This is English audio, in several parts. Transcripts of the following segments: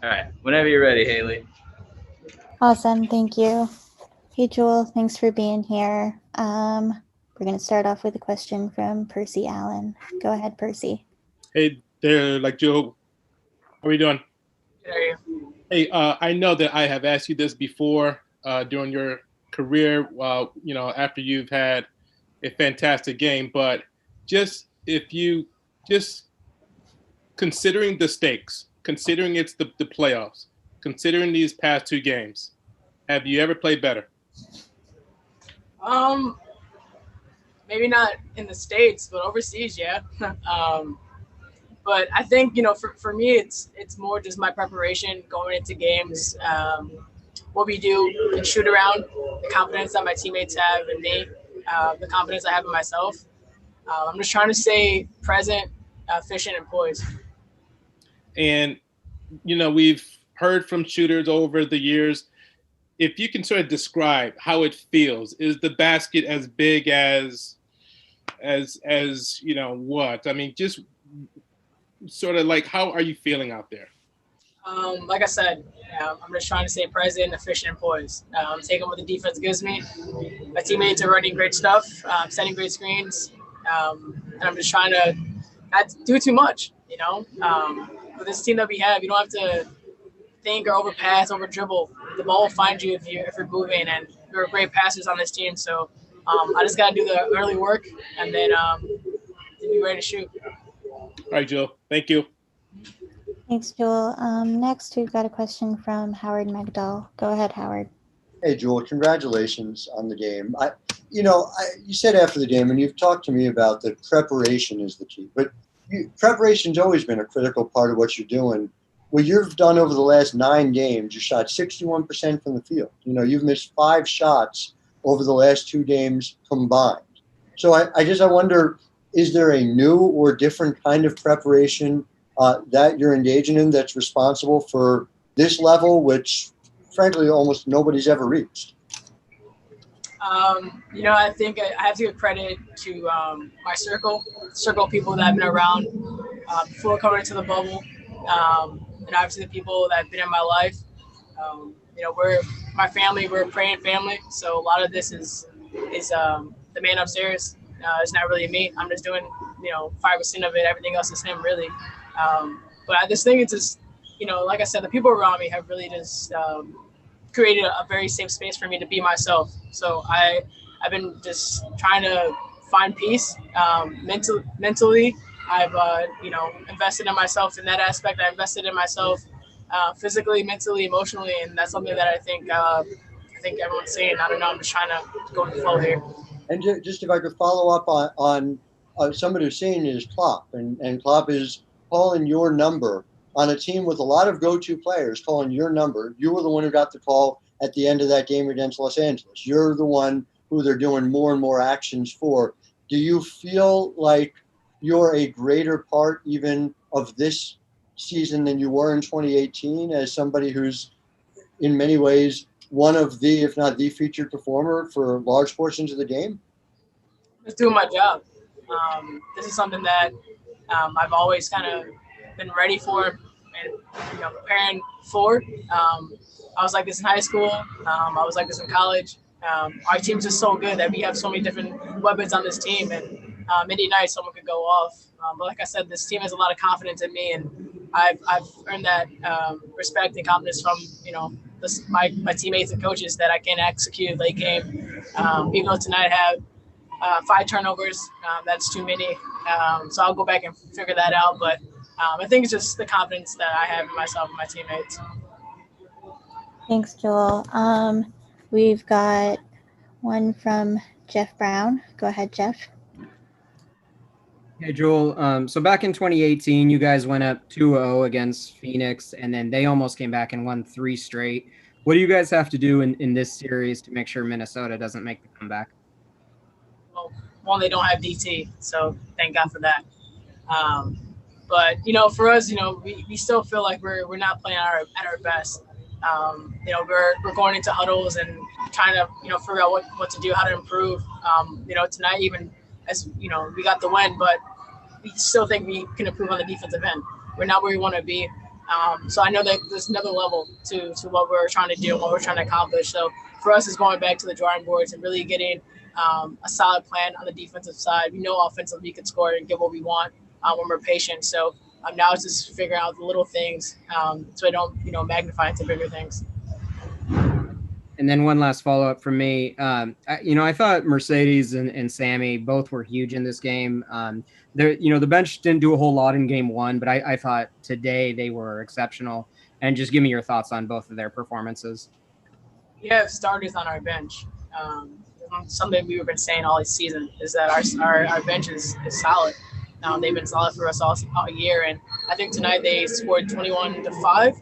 All right, whenever you're ready, Haley. Awesome, thank you. Hey, Jewell, thanks for being here. We're going to start off with a question from Percy Allen. Go ahead, Percy. Hey there, Joe. How are you doing? How are you? Hey, I know that I have asked you this before during your career, after you've had a fantastic game, but just considering the stakes, considering it's the playoffs, considering these past two games, have you ever played better? Maybe not in the States, but overseas, yeah. But I think, for me, it's more just my preparation going into games, what we do and shoot around, the confidence that my teammates have in me, the confidence I have in myself. I'm just trying to stay present, efficient, and poised. And, we've heard from shooters over the years. If you can sort of describe how it feels, is the basket as big as what? I mean, just sort of like, how are you feeling out there? Like I said, I'm just trying to stay present, efficient, and poised. I'm taking what the defense gives me. My teammates are running great stuff, setting great screens, and I'm just trying to not do too much. With this team that we have, you don't have to think or overpass, over dribble. The ball will find you if you're moving, and we're great passers on this team. So I just got to do the early work and then be ready to shoot. All right, Joe. Thank you. Thanks, Jewell. Next, we've got a question from Howard Megdal. Go ahead, Howard. Hey, Jewell, congratulations on the game. You said after the game, and you've talked to me about that preparation is the key, but preparation's always been a critical part of what you're doing. What you've done over the last 9 games, you shot 61% from the field. You've missed 5 shots over the last 2 games combined. So I wonder, is there a new or different kind of preparation that you're engaging in that's responsible for this level, which frankly almost nobody's ever reached? I think I have to give credit to my circle of people that have been around before coming into the bubble, and obviously the people that have been in my life. We're my family. We're a praying family, so a lot of this is the man upstairs. It's not really me. I'm just doing 5% of it. Everything else is him, really. But I just think it's just like I said, the people around me have really just created a very safe space for me to be myself. So I've been just trying to find peace mentally. I've invested in myself in that aspect. I invested in myself physically, mentally, emotionally, and that's something that I think everyone's saying. I don't know. I'm just trying to go with the flow here. And just if I could follow up on somebody who's saying is Klopp, and Klopp is calling your number on a team with a lot of go-to players, calling your number. You were the one who got the call at the end of that game against Los Angeles. You're the one who they're doing more and more actions for. Do you feel like you're a greater part even of this season than you were in 2018 as somebody who's in many ways one of the, if not the featured performer for large portions of the game? Just doing my job. This is something that I've always kind of been ready for and preparing for. I was like this in high school. I was like this in college. Our team's just so good that we have so many different weapons on this team, and any night someone could go off. But like I said, this team has a lot of confidence in me, and I've earned that respect and confidence from my teammates and coaches that I can execute late game. Even though tonight I had 5 turnovers, that's too many. So I'll go back and figure that out. But I think it's just the confidence that I have in myself and my teammates. Thanks, Jewell. We've got one from Jeff Brown. Go ahead, Jeff. Hey, Jewell. So back in 2018, you guys went up 2-0 against Phoenix, and then they almost came back and won 3 straight. What do you guys have to do in this series to make sure Minnesota doesn't make the comeback? Well, one, they don't have DT, so thank God for that. But for us, we still feel like we're not playing at our best. We're going into huddles and trying to figure out what to do, how to improve. Tonight, even as we got the win, but we still think we can improve on the defensive end. We're not where we want to be. So I know that there's another level to what we're trying to do and what we're trying to accomplish. So for us, it's going back to the drawing boards and really getting a solid plan on the defensive side. We know offensively we can score and get what we want when we're patient. So now it's just figuring out the little things so I don't, magnify into bigger things. And then one last follow-up from me. I thought Mercedes and Sammy both were huge in this game. The bench didn't do a whole lot in game one, but I thought today they were exceptional. And just give me your thoughts on both of their performances. We have starters on our bench. Something we've been saying all season is that our bench is solid. They've been solid for us all year, and I think tonight they scored 21-5.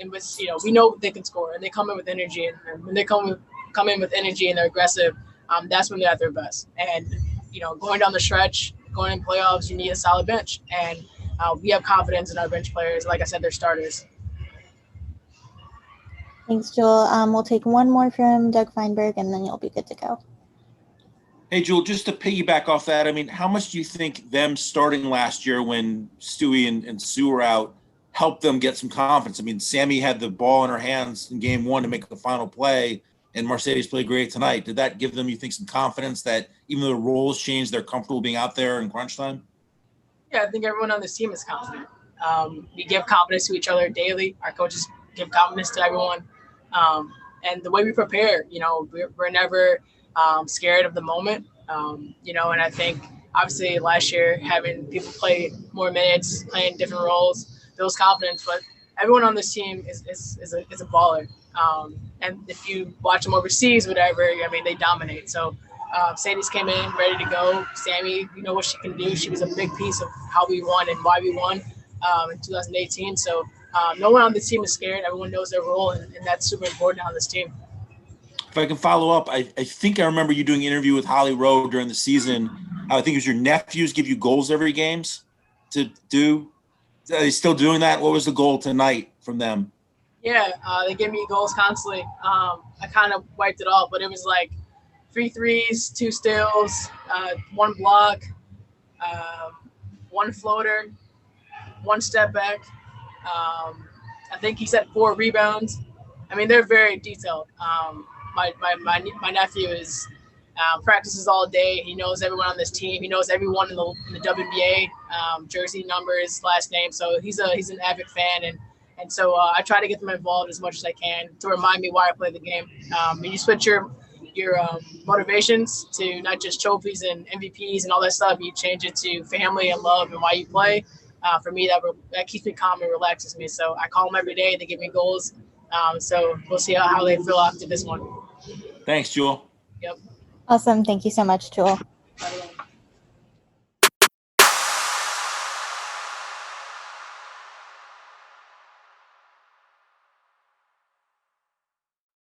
And with we know they can score, and they come in with energy. And when they come in with energy and they're aggressive, that's when they're at their best. And going down the stretch, going in playoffs, you need a solid bench, and we have confidence in our bench players. Like I said, they're starters. Thanks, Jewell. We'll take one more from Doug Feinberg, and then you'll be good to go. Hey, Jewell, just to piggyback off that, I mean, how much do you think them starting last year when Stewie and Sue were out helped them get some confidence? I mean, Sammy had the ball in her hands in game one to make the final play, and Mercedes played great tonight. Did that give them, you think, some confidence that even though the roles changed, they're comfortable being out there in crunch time? Yeah, I think everyone on this team is confident. We give confidence to each other daily. Our coaches give confidence to everyone. And the way we prepare, we're never scared of the moment, and I think obviously last year having people play more minutes, playing different roles, builds confidence. But everyone on this team is a baller. And if you watch them overseas, whatever, I mean, they dominate. So Sadie's came in ready to go. Sammy, we know what she can do. She was a big piece of how we won and why we won in 2018. So no one on this team is scared. Everyone knows their role, and that's super important on this team. If I can follow up, I think I remember you doing an interview with Holly Rowe during the season. I think it was your nephews give you goals every games to do. Are they still doing that? What was the goal tonight from them? Yeah, they give me goals constantly. I kind of wiped it off, but it was like 3 threes, 2 steals, 1 block, 1 floater, 1 step back. I think he said 4 rebounds. I mean, they're very detailed. My nephew is practices all day. He knows everyone on this team. He knows everyone in the WNBA, jersey numbers, last name. So he's an avid fan, and so I try to get them involved as much as I can to remind me why I play the game. And you switch your motivations to not just trophies and MVPs and all that stuff. You change it to family and love and why you play. For me, that keeps me calm and relaxes me. So I call them every day. They give me goals. So we'll see how they feel after this one. Thanks, Jewell. Yep. Awesome. Thank you so much, Jewell.